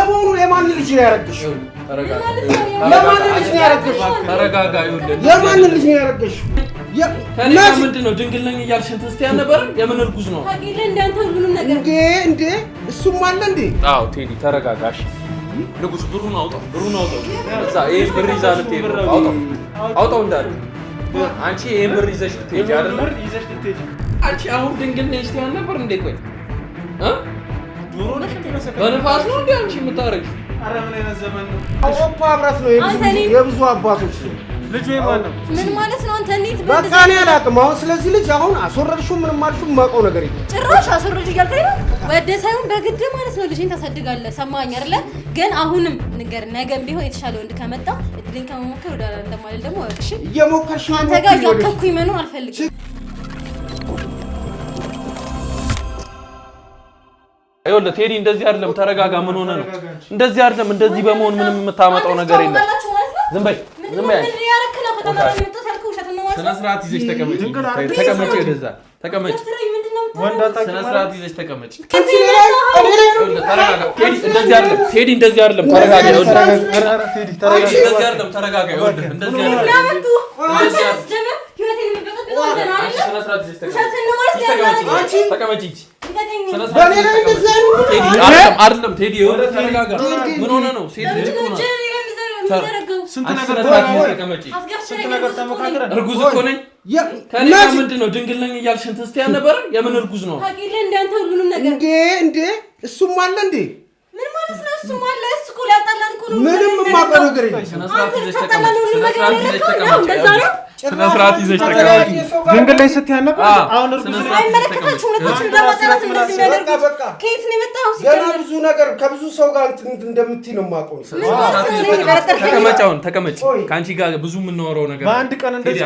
ለመሆኑ የማን ልጅ ነው ያረግሽ? ተረጋጋ። የማን ልጅ ነው ያረግሽ? ተረጋጋ። ይኸውልህ የማን ልጅ ነው ያረግሽ? ከኔ ምንድነው ድንግል ነኝ እያልሽ እንትን ስትይ ነበር? የምን እርጉዝ ነው? ታቂለ እንዳንተ ሁሉንም ነገር እንዴ እሱም አለ እንዴ? አዎ ቴዲ ተረጋጋሽ። ንጉስ ብሩን አውጣው። እዛ ይሄ ብር ይዛ ልትሄድ አውጣው እንዳለ አንቺ ይሄ ብር ይዘሽ ልትሄጂ አይደል? አንቺ አሁን ድንግል ነኝ ስትይ ነበር እንዴ? ቆይ ዶሮ ነሽ ተመሰከረ በነፋስ ነው እንዴ አንቺ የምታረጊው? አረ ምን አይነት ዘመን ነው? አውሮፓ ህብረት ነው የብዙ አባቶች ልጅ ወይ ነው? ምን ማለት ነው? አንተ እንዴት በቃ እኔ አላውቅም። አሁን ስለዚህ ልጅ አሁን አስወረድሽው ምንም ማልሽው የማውቀው ነገር የለም። ጭራሽ አስወረድ እያልከኝ ነው? ወደ ሳይሆን በግድ ማለት ነው ልጅን ታሳድጋለህ። ሰማኸኝ አይደለ? ግን አሁንም ንገር፣ ነገም ቢሆን የተሻለ ወንድ ከመጣ እድልን ከመሞከር ወደ አላ እንደማልል ደግሞ ወቅሽ እየሞከርሽ አንተ ጋር ያከኩኝ መኖር አልፈልግም። ይኸውልህ ቴዲ እንደዚህ አይደለም። ተረጋጋ። ምን ሆነ ነው? እንደዚህ አይደለም። እንደዚህ በመሆን ምንም የምታመጣው ነገር የለም። ዝም በይ። ስነ ስርዓት ይዘሽ ተቀመጪ። ወደዛ ተቀመጪ። ስነ ስርዓት ይዘሽ ተቀመጪ። ተረጋጋ ቴዲ። እንደዚህ አይደለም ቴዲ፣ እንደዚህ አይደለም። ተረጋጋ። እንደዚህ አይደለም። ተረጋጋ። እንደዚህ አይደለም። ተቀመጪ። አይደለም ቴዲ፣ ተረጋጋ። ምን ሆነ ነው? ሴት ልጅ እኮ ነው። ስንት ነገር ተመካከረን። እርጉዝ እኮ ነኝ። ከኔ ጋር ምንድነው ድንግል ነኝ እያልሽ እንትን ስትይ ነበር? የምን እርጉዝ ነው? ታቂለ እንዳንተ ሁሉንም ነገር እንዴ እሱም አለ እንዴ? ምን ማለት ነው? እሱም አለ። እሱ እኮ ሊያጣላን እኮ ነው። ምንም የማውቀው ነገር የለም። ስነ ስርዓት ይዘሽ ተቀመጪ። ድንግል ላይ ስትይ ነበር። አሁን እርጉዝ ነኝ። አይመለከታችሁም። ሁለታችሁም ለማጣላት እንደዚህ የሚያደርጉት ከየት ነው የመጣው? ገና ብዙ ነገር ከብዙ ሰው ጋር እንደምትይ ነው የማውቀው። ተቀመጭ። ከአንቺ ጋር ብዙ የምናወራው ነገር በአንድ ቀን እንደዚህ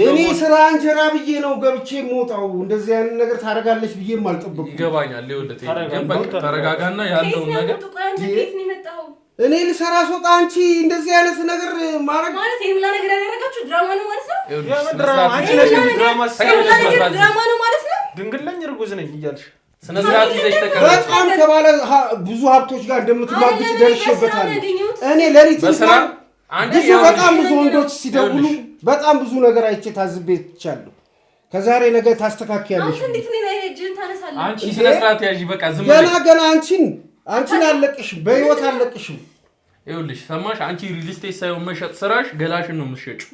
እኔ ስራ እንጀራ ብዬ ነው ገብቼ የምወጣው። እንደዚህ አይነት ነገር ታደርጋለች ብዬም አልጠበኩም። ይገባኛል። ተረጋጋና ያለውን ነገር እኔ ልሰራ ስወጣ አንቺ እንደዚህ አይነት ነገር ማድረግ ማለት የምላ ነገር ያደረጋችሁ ድራማ ነው ማለት ነው? ድራማ ነው ማለት ነው? ድንግል ነኝ እርጉዝ ነኝ እያልሽ ስነ ስርዓት ይዘሽ ተቀመጪ። በጣም ከባለ ብዙ ሀብቶች ጋር እንደምትማግጭ ደርሼበታለሁ። እኔ ለሊት በጣም ብዙ ወንዶች ሲደውሉ በጣም ብዙ ነገር አይቼ ታዝቤቻለሁ። ከዛሬ ነገ ታስተካክያለሽ። አንቺ ስነ ስርዓት ያዢ። በቃ ዝም ገና አንቺን አለቅሽም፣ በህይወት አለቅሽም። ይኸውልሽ ሰማሽ? አንቺ ሪል ስቴት ሳይሆን መሸጥ ስራሽ ገላሽን ነው የምትሸጪው።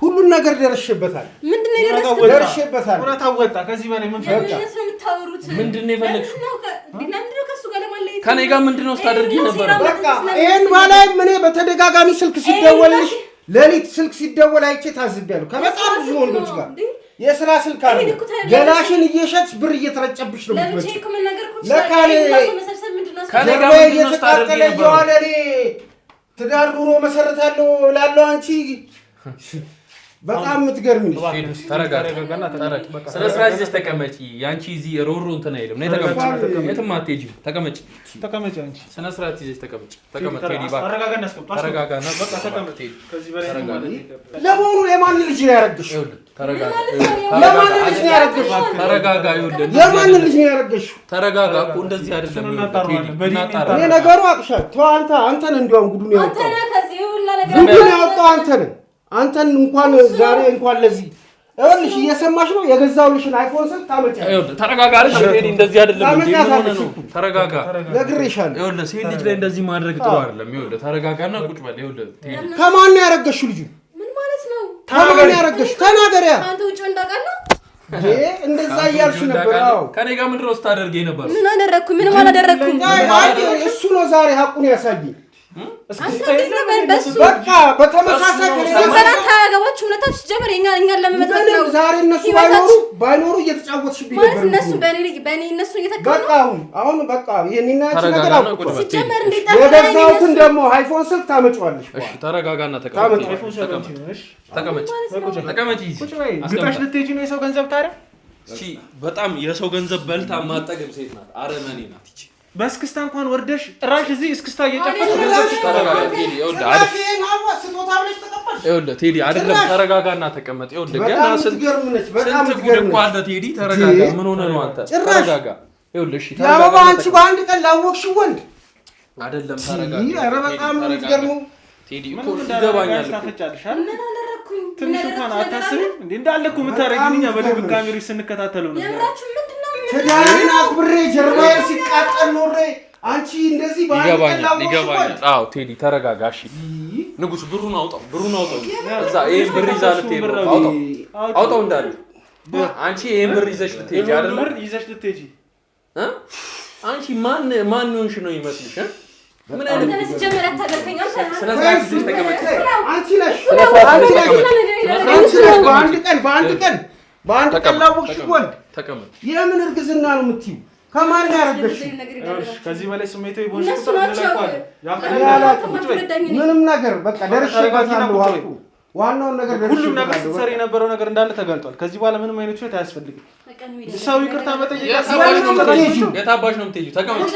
ሁሉን ነገር ደርሼበታል። ምንድነው ደርሼበታል? ወጣ። ከዚህ በላይ ምን ፈለግሽ? ምንድነው የፈለግሽው? ከኔ ጋር ምንድነው ስታደርጊ ነበር? በቃ ይሄን ባላይ እኔ በተደጋጋሚ ስልክ ሲደወልልሽ ለሊት ስልክ ሲደወል አይቼ ታዝቤያለሁ። ከበጣም ብዙ ወንዶች ጋር የስራ ስልክ አለ። ገላሽን እየሸጥሽ ብር እየተረጨብሽ ነው የምትመጪው። ለካኔ ከነጋ እየተቃጠለ እየዋለ እኔ ትዳር ኑሮ መሰረታለሁ እላለሁ። አንቺ በጣም የምትገርሚ ነሽ። ተረጋጋና ስነ ስርዓት ይዘሽ ተቀመጪ። ያንቺ እዚህ ሮሮ እንትን አይልም። ነይ ተቀመጪ። የትም አትሄጂም። ተቀመጪ አንቺ። ስነ ስርዓት ይዘሽ ተቀመጪ። ቴዲ እባክህ ተረጋጋና በቃ ተቀመጪ። ከዚህ በላይ ለመሆኑ የማን ልጅ ነው ያረግሽ? ተረጋጋ። የማን ልጅ ነው ያረግሽ? ተረጋጋ እኮ እንደዚህ አይደለም። እኔ ነገሩ አቅሻል። ተው አንተን እንዲያውም ጉዱን ያወጣው አንተን እንኳን ዛሬ እንኳን ለዚህ ይኸውልሽ እየሰማሽ ነው። የገዛውልሽን አይፎን ስልክ ታመጫለሽ። ይኸውልህ ተረጋጋ። አይደል ቴዲ እንደዚህ አይደለም እንዴ? ምን ሆነ ነው? ተረጋጋ። ነግሬሻለሁ። ይኸውልህ ሴት ልጅ ላይ እንደዚህ ማድረግ ጥሩ አይደለም። ይኸውልህ ተረጋጋና ቁጭ በል። ይኸውልህ ቴዲ ከማን ነው ያረገሽው? ልጁ ምን ማለት ነው? ከማን ነው ያረገሽው? ተናገሪያ። አንተ ውጭ እንዳቃና እንደዛ እያልሽ ነበር። አዎ ከኔ ጋር ምንድን ነው ስታደርጊ ነበር? ምን አደረኩኝ? ምንም አላደረኩም። እሱ ነው ዛሬ ሀቁን ያሳየኝ። በቃ በተመሳሳይ ታያገባችሁ ሁለታችሁ ሲጀመር እኛን ለመመጥራት ነው። ዛሬ እነሱ ባይኖሩ እየተጫወትሽብኝ ነበር። እነሱ በእኔ እነሱ እየተካሉ በቃ አሁን በቃ የኔና ነገር አውቁ። ሲጀመር እንዴት የገዛሁትን ደግሞ አይፎን ስልክ ታመጪዋለሽ። እሺ ተረጋጋና ተቀመጪ። ግጣሽ ልትሄጂ ነው የሰው ገንዘብ ታዲያ? እሺ በጣም የሰው ገንዘብ በልታ ማጠገብ ሴት ናት። አረመኔ ናት እቺ። በእስክስታ እንኳን ወርደሽ ራሽ እዚህ እስክስታ እየጨፈርሽ ገንዘብ ተረጋጋ። ይኸውልህ ስጦታ ብለሽ ተቀበል ይኸውልህ ቴዲ አይደለም ተረጋጋና ተቀመጥ ይኸውልህ ገና ትገርምነች በጣም ትገርምነች አለ ቴዲ ተረጋጋ ምን ሆነ ነው አንተ ተረጋጋ ይኸውልህ እሺ ተረጋጋ አንቺ በአንድ ቀን ላወቅሽ ወንድ አይደለም ተረጋጋ ኧረ በጣም ነው ትገርመው ቴዲ እኮ ይገባኛል ታፈጫልሻል ትንሽ እንኳን አታስብም እንዴ እንዳለኩ የምታረጊልኛ በደብቅ ካሜራዎች ስንከታተለው ነው የምራችሁ ምንድነው ትዳሬን አክብሬ ጀርባዬ ሲቃጠል ኖሬ አንቺ እንደዚህ ይገባኛል አዎ ቴዲ ተረጋጋ እሺ ንጉስ ብሩን አውጣው እዛ ይሄን ብር ይዛ ልትሄድ አውጣው እንዳለ አንቺ ይሄን ብር ይዘሽ ልትሄጂ አይደል ብር ይዘሽ ልትሄጂ አንቺ ማን ሆንሽ ነው ይመስልሽ ምን አይነት ተነስ ጀመረ ታደርከኝ አንተ ስለዚህ ተቀመጭ አንቺ ነሽ በአንድ ቀን ላወቅሽ ወንድ ተቀመጥ የምን እርግዝና ነው የምትይው ከማን ጋር አረገሽ ከዚህ በላይ ስሜታዊ ቦንሽ ምንም ነገር በቃ ደርሼበታለሁ ዋናውን ነገር ሁሉም ነገር ስትሰሪ የነበረው ነገር እንዳለ ተጋልጧል ከዚህ በኋላ ምንም አይነት ሹት አያስፈልግም ሰው ይቅርታ መጠየቅ የታባሽ ነው የምትሄጂው ተቀመጭ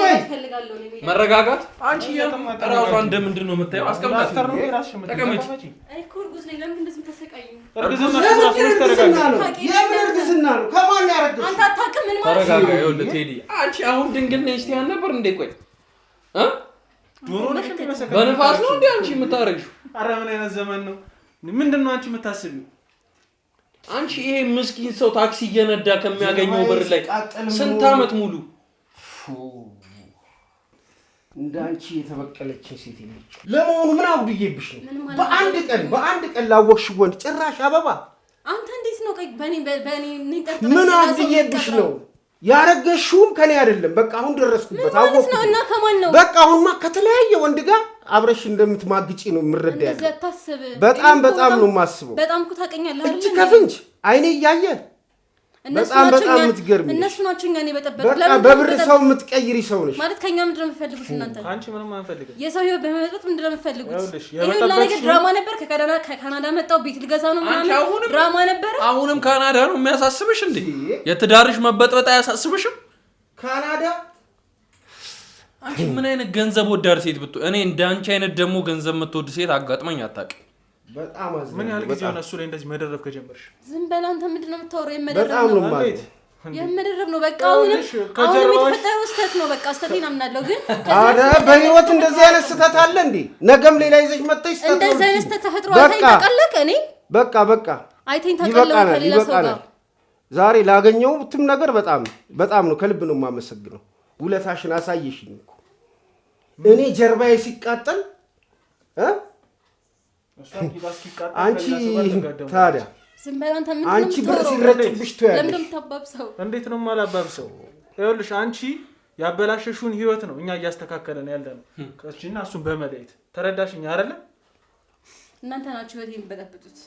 መረጋጋት አንቺ የራሷ እንደምንድን ነው የምታየው አስቀምጣት ተቀመጭ እኮ እርጉዝ ነኝ ለምን እንደዚህ ተሰቃዩ እርግዝና ነው ከማን ያረገሽ አንተ አታውቅም ምን ማለት ተረጋጋ ይኸውልህ ቴዲ አንቺ አሁን ድንግል ነሽ ትያል ነበር እንዴ ቆይ ዶሮ ነሽ በነፋስ ነው እንዴ አንቺ የምታረግሽው ኧረ ምን አይነት ዘመን ነው ምንድነው አንቺ የምታስቢው አንቺ ይሄ ምስኪን ሰው ታክሲ እየነዳ ከሚያገኘው ብር ላይ ስንት አመት ሙሉ እንዳንቺ የተበቀለች ሴት የለች ለመሆኑ ምን አውድዬብሽ ነው በአንድ ቀን ላወቅሽ ወንድ ጭራሽ አበባ አንተ እንዴት ነው በኔ ምን አውድዬብሽ ነው ያረገሽውም ከኔ አይደለም በቃ አሁን ደረስኩበት አወቅኩ እና ከማን ነው በቃ አሁንማ ከተለያየ ወንድ ጋር አብረሽ እንደምትማግጪ ነው የምረዳ ያለው በጣም ነው የማስበው በጣም እኮ ታውቀኛለህ አይደል እቺ ከፍንጭ አይኔ እያየ በጣም የምትገርሚ እነሱ ናቸው እኛን የበጠበጡ በቃ በብር ሰው የምትቀይሪ ሰው ነሽ ማለት ከኛ ምንድን ነው የምትፈልጉት እናንተ አንቺ ምንም አንፈልግም የሰው ህይወት በመበጥበጥ ምንድን ነው የምትፈልጉት ይሄን ነገር ድራማ ነበር ከካናዳ መጣው ቤት ልገዛ ነው ምናምን ድራማ ነበር አሁንም ካናዳ ነው የሚያሳስብሽ እንዴ የትዳርሽ መበጥበጥ አያሳስብሽም ካናዳ አንቺ ምን አይነት ገንዘብ ወዳድ ሴት ብትሆን እኔ እንዳንቺ አይነት ደግሞ ገንዘብ የምትወድ ሴት አጋጥመኝ አታውቅም በጣም አዝናለሁ ምን ያህል ጊዜ ሆነ እሱ ላይ እንደዚህ መደረብ ከጀመርሽ ዝም በል አንተ ምንድን ነው የምታወራው የመደረብ ነው በቃ አሁን የተፈጠረው ስህተት ነው በቃ ስህተቴን አምናለሁ ግን አረ በህይወት እንደዚህ አይነት ስህተት አለ እንዴ ነገም ሌላ ይዘሽ መጥተሽ ስህተት እንደዚህ አይነት ስህተት ተፈጥሮ አይተቀለቀ እኔ በቃ አይተኝ ተቀለቀ ከሌላ ሰው ጋር ዛሬ ላገኘሁትም ነገር በጣም ነው ከልብ ነው የማመሰግነው ውለታሽን አሳየሽኝ እኮ እኔ ጀርባዬ ሲቃጠል አንቺ ታዲያ ዝም በል አንተ ምን አንቺ ብር ሲረጭብሽ ትያለሽ ለምን ተባብሰው እንዴት ነው ማላባብሰው ይኸውልሽ አንቺ ያበላሸሽውን ህይወት ነው እኛ እያስተካከለን ያለነው ከእቺና እሱን በመለየት ተረዳሽኝ አይደለ እናንተ ናችሁ ህይወት የሚበጠብጡት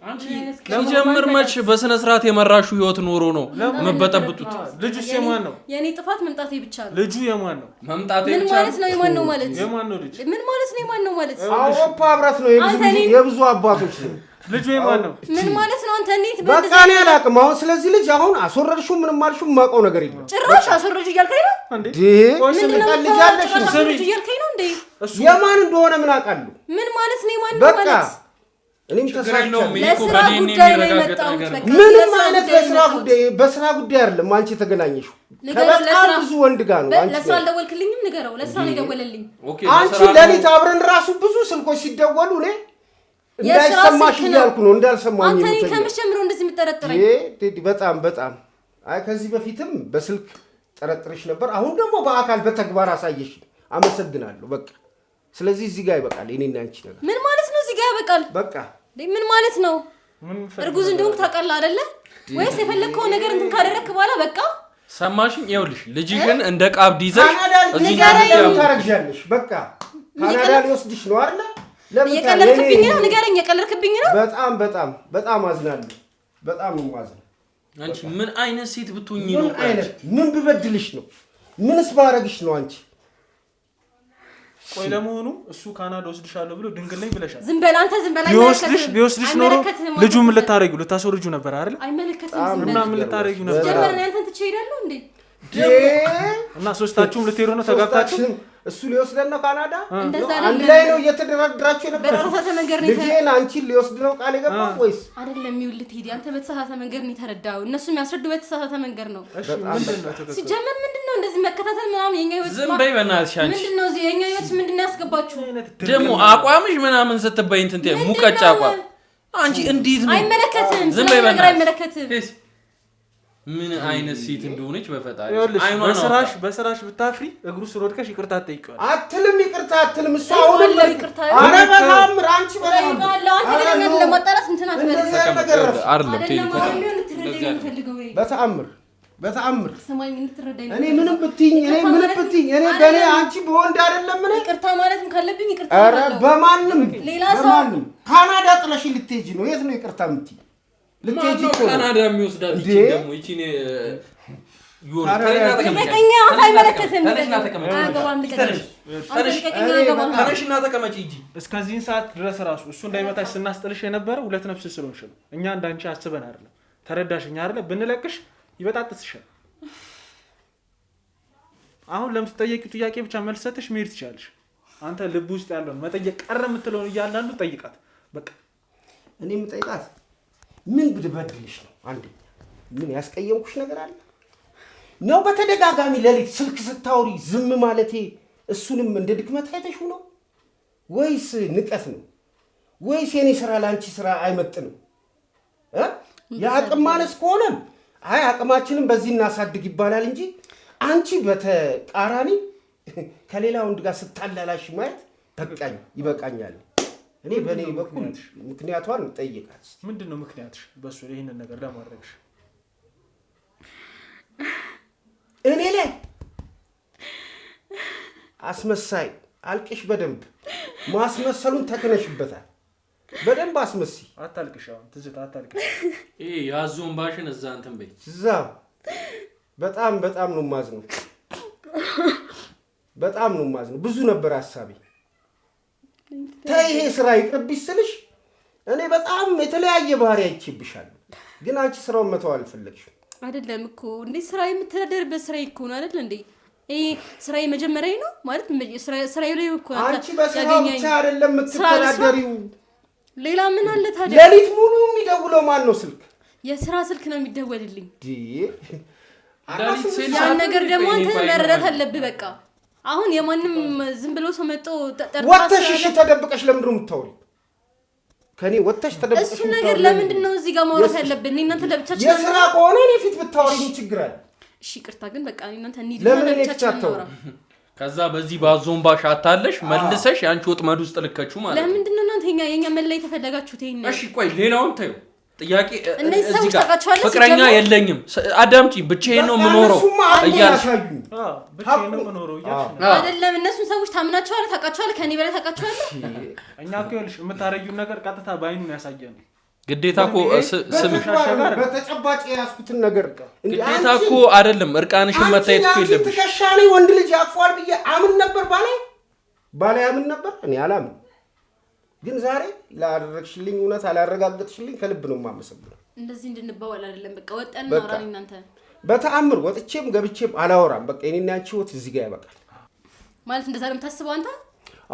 አንቺ ሲጀምር መች በስነ ስርዓት የመራሹ ህይወት ኖሮ ነው መበጠብጡት ልጁስ የማን ነው የኔ ጥፋት መምጣቴ ብቻ ነው ልጁ የማን ነው መምጣቴ ብቻ ምን ማለት ነው የማን ነው ማለት የማን ነው ልጅ ምን ማለት ነው የማን ነው ማለት አውሮፓ ህብረት ነው የብዙ አባቶች ነው ልጁ የማን ነው ምን ማለት ነው አንተ እንዴት በቃ እኔ አላውቅም አሁን ስለዚህ ልጅ አሁን አስወረድሽው ምንም አልሽው የማውቀው ነገር የለም ጭራሽ አስወረድሽ እያልከኝ ነው እንዴ ምንድነው አስወረድሽ እያልከኝ ነው እንዴ የማን እንደሆነ ምን አውቃለሁ ምን ማለት ነው የማን ነው ማለት እኔም ተሳክቻለሁ ለስራ ጉዳይ ነው የመጣሁት በቃ ምንም አይነት በስራ ጉዳይ አይደለም አንቺ የተገናኘሽው ከበጣም ብዙ ወንድ ጋር ነው አንቺ ለስራ አልደወልክልኝም ንገረው ለስራ ነው የደወለልኝ አንቺ ለሊት አብረን ራሱ ብዙ ስልኮች ሲደወሉ እኔ እንዳይሰማሽ እያልኩ ነው እንዳልሰማኝ አንተ እኔ ከመጀመሩ እንደዚህ የምጠረጥረኝ በጣም አይ ከዚህ በፊትም በስልክ ጠረጥርሽ ነበር አሁን ደግሞ በአካል በተግባር አሳየሽ አመሰግናለሁ በቃ ስለዚህ እዚህ ጋር ይበቃል እኔና አንቺ ነገር ምን ማለት ነው እዚህ ጋር ይበቃል በቃ ምን ማለት ነው እርጉዝ እንደሆንክ ታውቃለህ አይደለ ወይስ የፈለከው ነገር እንትን ካደረክ በኋላ በቃ ሰማሽኝ ይኸውልሽ ልጅሽን እንደ ቀብድ ይዘሽ እዚህ ጋር ታረግዣለሽ በቃ ካናዳ ሊወስድሽ ነው አይደለ ለምን የቀለድክብኝ ነው ንገረኝ የቀለድክብኝ ነው በጣም አዝናለሁ በጣም ነው ማዝነው አንቺ ምን አይነት ሴት ብትሆኚ ነው ምን ብበድልሽ ነው ምንስ ባረግሽ ነው አንቺ ቆይ ለመሆኑ እሱ ካናዳ ወስድሻለሁ ብሎ ድንግል ነኝ ብለሻል ዝም በል አንተ ዝም በል ቢወስድሽ ኖሮ ልጁ ምን ልታረጊው ልታስወርጁ ነበር አይደል አይመለከትም እና ምን ልታረጊው ነበር ጀመረን አንተን ትቼ ሄዳለሁ እንዴ እና ሶስታችሁም ልትሄዱ ነው ተጋብታችሁ እሱ ሊወስደን ነው ካናዳ አንድ ላይ ነው እየተደራደራችሁ ነበር በተሳሳተ መንገድ ነው ልጄን አንቺን ሊወስድ ነው ቃል የገባው ወይስ አይደለም ይውል ቴዲ አንተ በተሳሳተ መንገድ ነው የተረዳው እነሱ የሚያስረዱ በተሳሳተ መንገድ ነው እሺ ምንድነው ሲጀመር ምንድነው እንደዚህ መከታተል ምናምን የኛ ህይወት ዝም በይ በእናትሽ አንቺ ምንድነው እዚህ የኛ ህይወት ምንድነው ያስገባችሁ ደግሞ አቋምሽ ምናምን ስትበይ እንትን ሙቀጫ አቋም አንቺ እንዴት ነው አይመለከትም ዝም በይ በእናትሽ አይመለከትም ምን አይነት ሴት እንደሆነች በፈጣሪ በስራሽ ብታፍሪ እግሩ ስር ወድቀሽ ይቅርታ ጠይቀዋል አትልም ይቅርታ አትልም እሱ አሁን ይቅርታ አረ በጣም ራንቺ በጣም አንተ ለማጣራት እንትና አይደለም በተአምር ሰማኝ እንትረዳኝ እኔ ምንም ብትይኝ እኔ በኔ አንቺ በወንድ አይደለም ምን ይቅርታ ማለትም ካለብኝ ይቅርታ አረ በማንም ሌላ ሰው ካናዳ ጥለሽ ልትሄጂ ነው የት ነው ይቅርታ የምትይ ልትሄጂ እኮ ካናዳ የሚወስዳት ይቺ ደግሞ ይቺን ተቀኛ አይመለከትም ተነሽና ተቀመጪ እንጂ እስከዚህን ሰዓት ድረስ ራሱ እሱ እንዳይመታሽ ስናስጥልሽ የነበረ ሁለት ነፍስ ስለሆንሽ ነው እኛ እንዳንቺ አስበን አይደለም ተረዳሽኛ አይደለ ብንለቅሽ ይበጣጥስሻል አሁን ለምትጠየቂው ጥያቄ ብቻ መልስ ሰጥሽ መሄድ ትችያለሽ አንተ ልብ ውስጥ ያለውን መጠየቅ ቀረ የምትለውን እያንዳንዱ ጠይቃት በቃ እኔ የምጠይቃት ምን ብድበድልሽ ነው አንዴ ምን ያስቀየምኩሽ ነገር አለ ነው በተደጋጋሚ ለሊት ስልክ ስታውሪ ዝም ማለቴ እሱንም እንደ ድክመት አይተሽው ነው ወይስ ንቀት ነው ወይስ የኔ ስራ ላንቺ ስራ አይመጥንም ያቅም ማነስ ከሆነ አይ አቅማችንን በዚህ እናሳድግ ይባላል እንጂ አንቺ በተቃራኒ ከሌላ ወንድ ጋር ስታላላሽ ማየት በቃኝ ይበቃኛል እኔ በኔ በኩል ምክንያቷን ጠይቃት ምንድነው ምክንያትሽ በሱ ይሄንን ነገር ለማድረግሽ እኔ ላይ አስመሳይ አልቅሽ በደንብ ማስመሰሉን ተከነሽበታል በደንብ አስመሲ አታልቅሽ አሁን ትዝታ አታልቅሽ ያዞን ባሽን እዛ እንትን በይ እዛ በጣም ነው ማዝነው ብዙ ነበር ሐሳቤ ይሄ ስራ ይቅርብሽ ስልሽ እኔ በጣም የተለያየ ባህሪ አይችብሻለሁ ግን አንቺ ስራውን መተው አልፈለግሽም አይደለም እኮ እንዴ ስራ የምትተዳደርበት ስራ እኮ ነው አይደል እንዴ ስራ የመጀመሪያ ነው ማለት ስራ ላይ እኮ አንቺ በስራው ብቻ አይደለም የምትተዳደሪው ሌላ ምን አለ ታዲያ ለሊት ሙሉ የሚደውለው ማን ነው ስልክ የስራ ስልክ ነው የሚደወልልኝ ያን ነገር ደግሞ አንተ መረዳት አለብህ በቃ አሁን የማንም ዝም ብሎ ሰው መጥቶ ወጥተሽ እሺ ተደብቀሽ ለምንድነው የምታወሪው ከኔ ወጥተሽ ተደብቀሽ እሱ ነገር ለምንድን ነው እዚህ ጋር ማውራት ያለብን እናንተ ለብቻችን የስራ ከሆነ እኔ ፊት ብታወሪኝ ችግር አለ እሺ ይቅርታ ግን በቃ እናንተ እንሂድ ለብቻችን ከዛ በዚህ ባዞን ባሽ አታለሽ መልሰሽ ያንቺ ወጥመድ ውስጥ ልከችሁ ማለት ለምንድን ነው እናንተ የኛ መለይ ተፈለጋችሁት ይሄን እሺ ቆይ ሌላውን ታዩ ጥያቄ እዚህ ጋር ፍቅረኛ የለኝም አዳምጪ ብቻዬን ነው የምኖረው እያልሽ ብቻዬን ነው የምኖረው እያልሽ አይደለም እነሱን ሰዎች ታምናቸዋለህ ታውቃቸዋለህ ከኔ በላይ ታውቃቸዋለህ እኛ እኮ ይኸውልሽ የምታረጊው ነገር ቀጥታ ባይኑን ያሳየን ግዴታ እኮ ስምሽ በተጨባጭ ያስኩትን ነገር ግዴታ እኮ አይደለም እርቃንሽን መታየት እኮ የለብሽ ትከሻኔ ወንድ ልጅ ያቅፏል ብዬ አምን ነበር ባለ ያምን ነበር እኔ አላምን ግን ዛሬ ላደረግሽልኝ እውነት አላረጋግጥሽልኝ ከልብ ነው የማመሰግነው እንደዚህ እንድንባባል አይደለም በቃ ወጣን እናወራን እናንተ በተአምር ወጥቼም ገብቼም አላወራም በቃ እኔና አንቺ ወጥ እዚህ ጋር ያበቃል ማለት እንደዛ ነው የምታስበው አንተ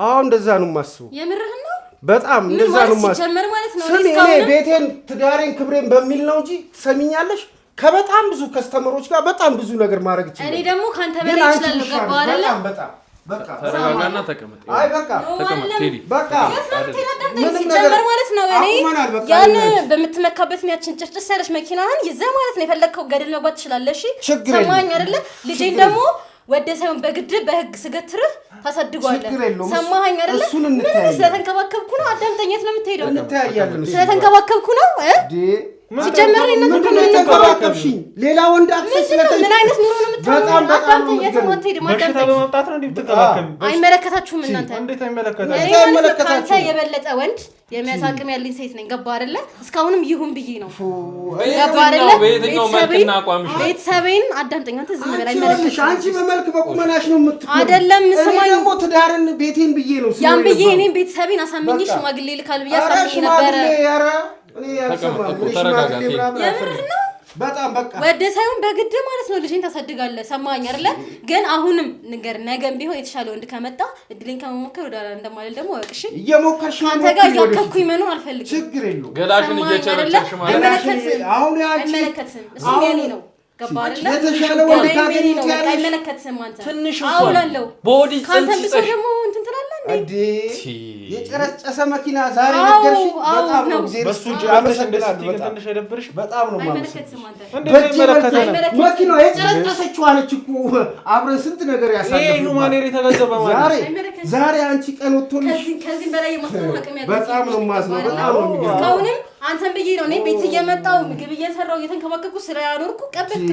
አዎ እንደዛ ነው የማስበው የምርህን ነው በጣም እንደዛ ነው ሲጀመር ማለት ነው እኔ ቤቴን ትዳሬን ክብሬን በሚል ነው እንጂ ትሰሚኛለሽ ከበጣም ብዙ ከስተመሮች ጋር በጣም ብዙ ነገር ማድረግ ይችላል እኔ ደግሞ ካንተ በላይ ይችላል ገባው አይደል በቃ ተረጋጋና ተቀመጥ አይ በቃ ተቀመጥ ቴዲ በቃ ሲጀመር ማለት ነው እኔ ያን በምትመካበት ያችን ጭጭስ ያለሽ መኪናህን ይዘህ ማለት ነው የፈለግከው ገደል መግባት ትችላለሽ ሰማኝ አይደለ ልጄን ደግሞ ወደ ሳይሆን በግድ በህግ ስገትርህ ታሳድጓለህ ሰማኸኝ አይደለ ስለተንከባከብኩ ነው አዳምጠኛት ነው የምትሄደው ስለተንከባከብኩ ነው ሲጀመር እናንተ ምን ተንከባከብሽኝ ሌላ ወንድ አክሰስ ምን አይነት ኑሮ ነው የምታውቀው አዳምጠኛት ነው የምትሄደው ማዳምጠኛ በመምጣት ነው እንዴ አይመለከታችሁም እናንተ እንዴት አይመለከታችሁም አንተ የበለጠ ወንድ የሚያሳቅም ያለኝ ሴት ነኝ ገባ አይደለ እስካሁንም ይሁን ብዬ ነው ገባ አይደለ ቤተሰቤን አዳምጠኛ አንተ ዝም በላይ መለከታችሁ አንቺ በመልክ በቁመናሽ ነው የምትቆም አይደለም ስማኝ ደግሞ ትዳርን ቤቴን ብዬ ነው ያን ብዬ እኔን ቤተሰቤን አሳምኜ ሽማግሌ ልካል ብዬ አሳምኜ ነበር እኔ ያልሰማም ተረጋጋ በጣም በቃ ወደ ሳይሆን በግድ ማለት ነው ልጅን ታሳድጋለህ ሰማኸኝ አይደለ ግን አሁንም ነገር ነገም ቢሆን የተሻለ ወንድ ከመጣ እድልን ከመሞከር ወደ አላ እንደማለት ደግሞ ወቅሽ እየሞከርሽ አንተ ጋር ያከኩኝ መኖር አልፈልግም ችግር የለውም ገላሽን እየቸረቸርሽ ማለት አሁን ያንቺ እሱ የኔ ነው ገባለ የተሻለ ወንድ ታገኝ ነው አይመለከትም አንተ ትንሽ አውላለሁ ቦዲ ካንተ ቢሰር ደግሞ እንትን ትላለህ እንዴ የጨረጨሰ መኪና ዛሬ ነገርሽ በጣም ነው በሱ አመሰግናለሁ በጣም ትንሽ አይደብርሽ በጣም ነው አይመለከትም አንተ መኪናው የጨረጨሰችው አለች እኮ አብረን ስንት ነገር ያሳለፈው ይሄ ሁማኔሪ ተገዘበ ማለት ዛሬ አንቺ ቀን ወጥቶልሽ ከዚህ በላይ የማስተማር አቅም ያለው በጣም ነው ማዝነው በጣም ነው የሚገርም እስካሁንም አንተን ብዬ ነው እኔ ቤት እየመጣው ምግብ እየሰራው እየተንከባከብኩ ስራ ያኖርኩ ቀበልክ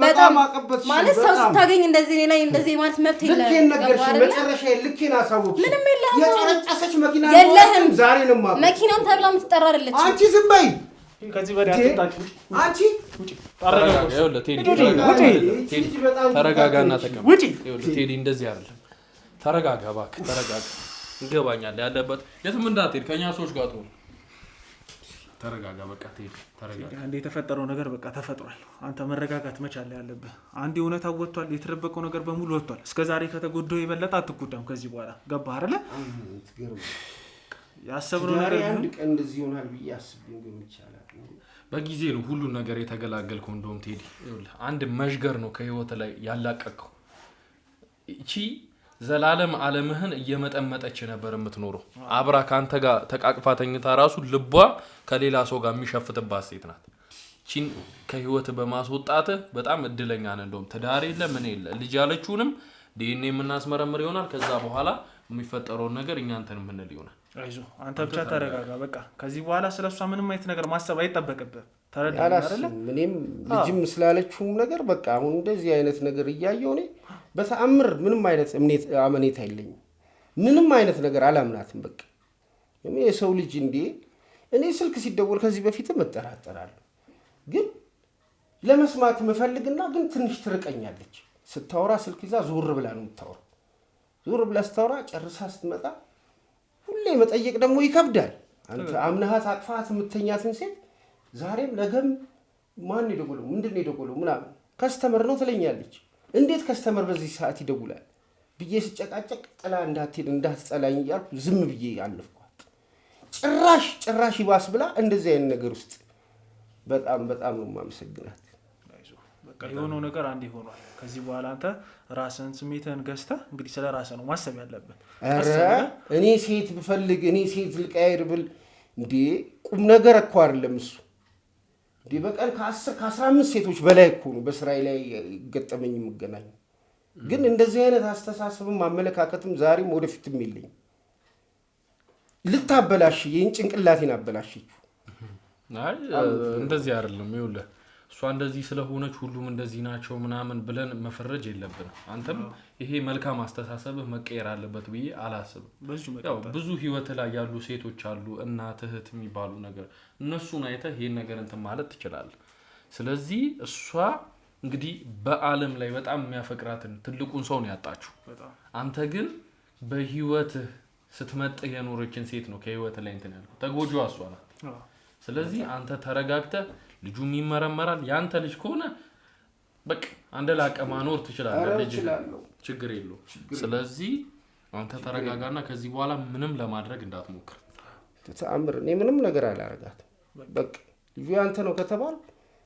በጣም አቀበልሽ ማለት ሰው ስታገኝ እንደዚህ እኔ ላይ እንደዚህ ማለት መብት የለም ልኬን ነገርሽ መጨረሻ ልኬን አሳውቅሽ ምንም የለህም የጨረጨሰች መኪና የለህም ዛሬ ነው ማለት መኪናም ተብላ የምትጠራ አይደለች አንቺ ዝም በይ ከዚህ በላይ አትጣጭ አንቺ ተረጋጋና ተቀመጥ ይኸውልህ ቴዲ እንደዚህ አይደለም ተረጋጋ እባክህ ተረጋጋ ይገባኛል ያለበት የትም እንዳትሄድ ከኛ ሰዎች ጋር ጥሩ ተረጋጋ በቃ ቴዲ ተረጋጋ አንዴ የተፈጠረው ነገር በቃ ተፈጥሯል አንተ መረጋጋት መቻል ያለብህ አንዴ እውነታው ወጥቷል የተደበቀው ነገር በሙሉ ወጥቷል እስከዛሬ ከተጎደው ይበለጥ አትጎዳም ከዚህ በኋላ ገባህ አይደለ ያሰብነው ነገር አንድ ቀን እንደዚህ ይሆናል ብዬ አስቤው ግን ይቻላል በጊዜ ነው ሁሉ ነገር የተገላገልከው እንደውም ቴዲ ይኸውልህ አንድ መሽገር ነው ከህይወት ላይ ያላቀቀው እቺ ዘላለም ዓለምህን እየመጠመጠች ነበር የምትኖረው አብራ ካንተ ጋር ተቃቅፋ ተኝታ ራሱ ልቧ ከሌላ ሰው ጋር የሚሸፍትባት ሴት ናት ቺን ከህይወት በማስወጣት በጣም እድለኛ ነህ እንደውም ትዳር የለ ምን የለ ልጅ ያለችውንም ዲኤንኤ የምናስመረምር ይሆናል ከዛ በኋላ የሚፈጠረው ነገር እኛ አንተን ምን ሊሆን አይዞ አንተ ብቻ ተረጋጋ በቃ ከዚህ በኋላ ስለሷ ምንም አይነት ነገር ማሰብ አይተበቀበ ተረዳኝ አይደለ ምንም ልጅም ስላለችው ነገር በቃ አሁን እንደዚህ አይነት ነገር እያየው እኔ በተአምር ምንም አይነት አመኔታ የለኝም ምንም አይነት ነገር አላምናትም በቃ እኔ የሰው ልጅ እንዴ እኔ ስልክ ሲደወል ከዚህ በፊት መጠራጠራለሁ ግን ለመስማት መፈልግና ግን ትንሽ ትርቀኛለች ስታወራ ስልክ ይዛ ዞር ብላ ነው የምታወራው ዞር ብላ ስታወራ ጨርሳ ስትመጣ ሁሌ መጠየቅ ደግሞ ይከብዳል አንተ አምናሃት አቅፋት የምትተኛትን ሴት ዛሬም ነገም ማን ይደውለው ምንድነው ይደውለው ምናምን ከስተመር ነው ትለኛለች እንዴት ከስተመር በዚህ ሰዓት ይደውላል ብዬ ስጨቃጨቅ ጥላ እንዳትሄድ እንዳትጸላኝ እያልኩ ዝም ብዬ አለፍኳት ጭራሽ ይባስ ብላ እንደዚህ አይነት ነገር ውስጥ በጣም ነው ማመሰግናት በቃ የሆነው ነገር አንዴ ሆኗል ከዚህ በኋላ አንተ ራስን ስሜትን ገዝተህ እንግዲህ ስለ ራስህ ነው ማሰብ ያለብህ አረ እኔ ሴት ብፈልግ እኔ ሴት ልቀያይር ብል እንዴ ቁም ነገር እኮ አይደለም እሱ እንዴ በቀን ከ10 ከ15 ሴቶች በላይ እኮ ነው በስራይ ላይ ገጠመኝ የምገናኝ ግን እንደዚህ አይነት አስተሳሰብም አመለካከትም ዛሬም ወደፊትም የለኝ ልታበላሽ ይህን ጭንቅላቴን አበላሽችሁ አይ እንደዚህ አይደለም ይኸውልህ እሷ እንደዚህ ስለሆነች ሁሉም እንደዚህ ናቸው ምናምን ብለን መፈረጅ የለብንም አንተም ይሄ መልካም አስተሳሰብህ መቀየር አለበት ብዬ አላስብም ያው ብዙ ህይወት ላይ ያሉ ሴቶች አሉ እናት እህት የሚባሉ ነገር እነሱን አይተህ ይሄን ነገር እንትን ማለት ትችላለህ ስለዚህ እሷ እንግዲህ በአለም ላይ በጣም የሚያፈቅራትን ትልቁን ሰው ነው ያጣችው አንተ ግን በህይወት ስትመጥህ የኖረችን ሴት ነው ከህይወት ላይ እንትን ያለው ተጎጂዋ እሷ ናት ስለዚህ አንተ ተረጋግተህ ልጁም ይመረመራል ያንተ ልጅ ከሆነ በቃ አንደ ላቀማ ኖር ትችላለህ ልጅ ችግር የለው ስለዚህ አንተ ተረጋጋና ከዚህ በኋላ ምንም ለማድረግ እንዳትሞክር ተአምር እኔ ምንም ነገር አላረጋት በቃ ልጁ ያንተ ነው ከተባለ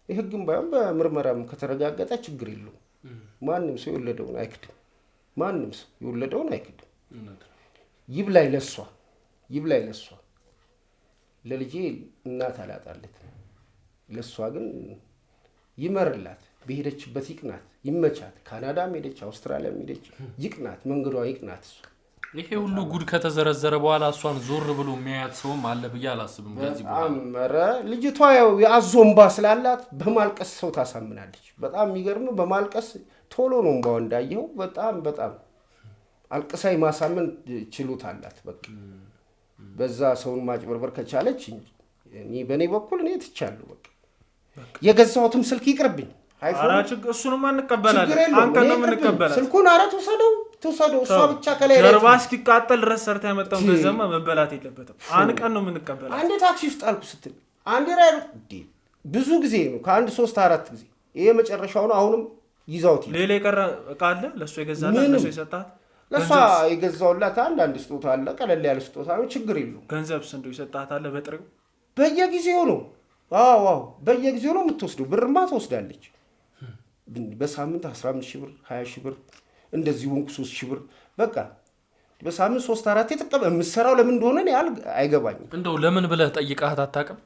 ይሄግም ባይም በምርመራም ከተረጋገጠ ችግር የለው ማንንም ሰው ይወለደውን አይክድም ማንንም ሰው ይወለደውን አይክድም ይብላይ ለሷ ለልጄ እናት አላጣለት ለሷ ግን ይመርላት በሄደችበት ይቅናት ይመቻት ካናዳም ሄደች አውስትራሊያም ሄደች ይቅናት መንገዷ ይቅናት ይሄ ሁሉ ጉድ ከተዘረዘረ በኋላ እሷን ዞር ብሎ የሚያያት ሰውም አለ ብዬ አላስብም ከዚህ በኋላ አመረ ልጅቷ ያው የአዞምባ ስላላት በማልቀስ ሰው ታሳምናለች በጣም የሚገርም በማልቀስ ቶሎ ነው እንባው እንዳየው በጣም አልቅሳይ ማሳመን ችሎታ አላት በቃ በዛ ሰውን ማጭበርበር ከቻለች እኔ በኔ በኩል እኔ ትቻለሁ በቃ የገዛሁትም ስልክ ይቅርብኝ አይፎን አራጭ እሱንም አንቀበላለን አንተ ነው የምንቀበላለን ስልኩን አራቱ ተሰደው እሷ ብቻ ከላይ ጀርባ እስኪቃጠል ድረስ ሰርታ ያመጣው ገንዘብ መበላት የለበትም አንቀን ነው የምንቀበላለን አንዴ ታክሲ ውስጥ አልኩ ስትል አንዴ ራይ ብዙ ጊዜ ነው ከአንድ 3-4 ጊዜ ይሄ መጨረሻው ነው አሁንም ይዛውት ሌላ የቀረ እቃ አለ ለሱ የገዛላት ለሱ የሰጣት ለሷ የገዛውላት አንድ ስጦታ አለ ቀለል ያለ ስጦታ ነው ችግር የለውም ገንዘብ ስንዱ ይሰጣት አለ በጥሬው በየጊዜው ነው አዎ በየጊዜው ነው የምትወስደው ብርማ ትወስዳለች በሳምንት 15,000 ብር 20,000 ብር እንደዚህ ወንኩ 3,000 ብር በቃ በሳምንት 3-4 የተቀበለ የምትሰራው ለምን እንደሆነ ያል አይገባኝም እንደው ለምን ብለህ ጠይቃት አታውቅም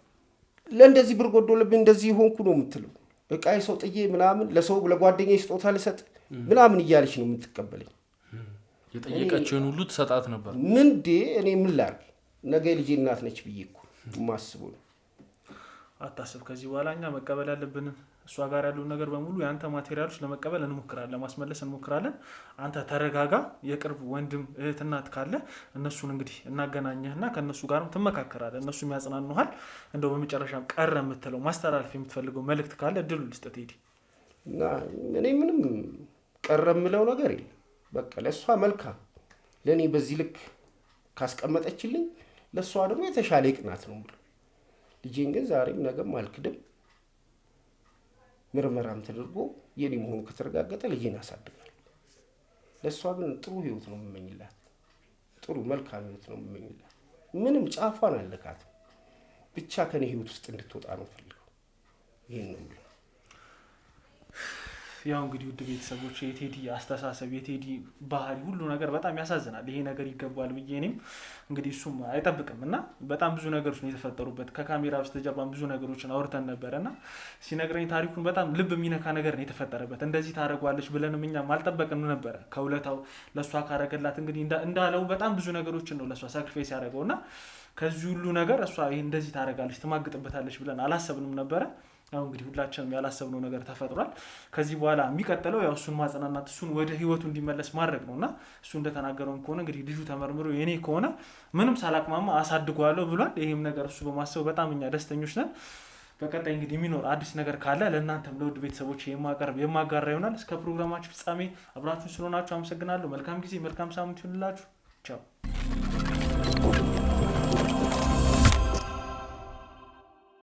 ለእንደዚህ ብር ጎዶልብኝ እንደዚህ ሆንኩ ነው የምትለው እቃይ ሰው ጥዬ ምናምን ለሰው ለጓደኛዬ ስጦታ ልሰጥ ምናምን እያለች ነው የምትቀበለኝ የጠየቀችውን ሁሉ ተሰጣት ነበር ምንዴ እኔ ምን ላድርግ ነገ ልጄ እናት ነች ብዬ እኮ ማስበው አታስብ ከዚህ በኋላ እኛ መቀበል ያለብን እሷ ጋር ያለው ነገር በሙሉ ያንተ ማቴሪያሎች ለመቀበል እንሞክራለን ለማስመለስ እንሞክራለን አንተ ተረጋጋ የቅርብ ወንድም እህት እናት ካለ እነሱን እንግዲህ እናገናኘህና ከነሱ ጋርም ትመካከራለህ እነሱም ያጽናኑሃል እንደው በመጨረሻም ቀረ የምትለው ማስተላለፍ የምትፈልገው መልእክት ካለ እድሉ ልስጥት ሄዲ እና እኔ ምንም ቀረ የምለው ነገር የለም በቃ ለሷ መልካም ለኔ በዚህ ልክ ካስቀመጠችልኝ ለሷ ደግሞ የተሻለ ይቅናት ነው ልጄን ግን ዛሬም ነገም አልክድም ምርመራም ተደርጎ የኔ መሆኑ ከተረጋገጠ ልጄን አሳድጋለሁ ለሷ ግን ጥሩ ህይወት ነው የምመኝላት ጥሩ መልካም ህይወት ነው የምመኝላት ምንም ጫፋን አለካት ብቻ ከኔ ህይወት ውስጥ እንድትወጣ ነው ፈልገው ይሄን ነው ያው እንግዲህ ውድ ቤተሰቦች የቴዲ አስተሳሰብ የቴዲ ባህሪ ሁሉ ነገር በጣም ያሳዝናል ይሄ ነገር ይገባል ብዬ እኔም እንግዲህ እሱም አይጠብቅምና በጣም ብዙ ነገሮች ነው የተፈጠሩበት ከካሜራ በስተጀርባ ብዙ ነገሮችን አውርተን ነበርና ሲነግረኝ ታሪኩን በጣም ልብ የሚነካ ነገር ነው የተፈጠረበት እንደዚህ ታረጋለች ብለንም እኛም አልጠበቅንም ነበር ከውለታው ለሷ ካረገላት እንግዲህ እንዳለው በጣም ብዙ ነገሮችን ነው ለሷ ሳክሪፋይስ ያደረገውና ከዚህ ሁሉ ነገር እሷ ይሄ እንደዚህ ታረጋለች ትማግጥበታለች ብለን አላሰብንም ነበር ያው እንግዲህ ሁላችንም ያላሰብነው ነገር ተፈጥሯል ከዚህ በኋላ የሚቀጥለው ያው እሱን ማጽናናት እሱን ወደ ህይወቱ እንዲመለስ ማድረግ ነውና እሱ እንደተናገረው ከሆነ እንግዲህ ልጁ ተመርምሮ የኔ ከሆነ ምንም ሳላቅማማ አሳድጓለሁ ብሏል ይሄም ነገር እሱ በማሰብ በጣም እኛ ደስተኞች ነን በቀጣይ እንግዲህ የሚኖር አዲስ ነገር ካለ ለእናንተም ለውድ ቤተሰቦች የማጋራ ይሆናል እስከ ፕሮግራማችን ፍጻሜ አብራችሁን ስለሆናችሁ አመሰግናለሁ መልካም ጊዜ መልካም ሳምንት ይሁንላችሁ ቻው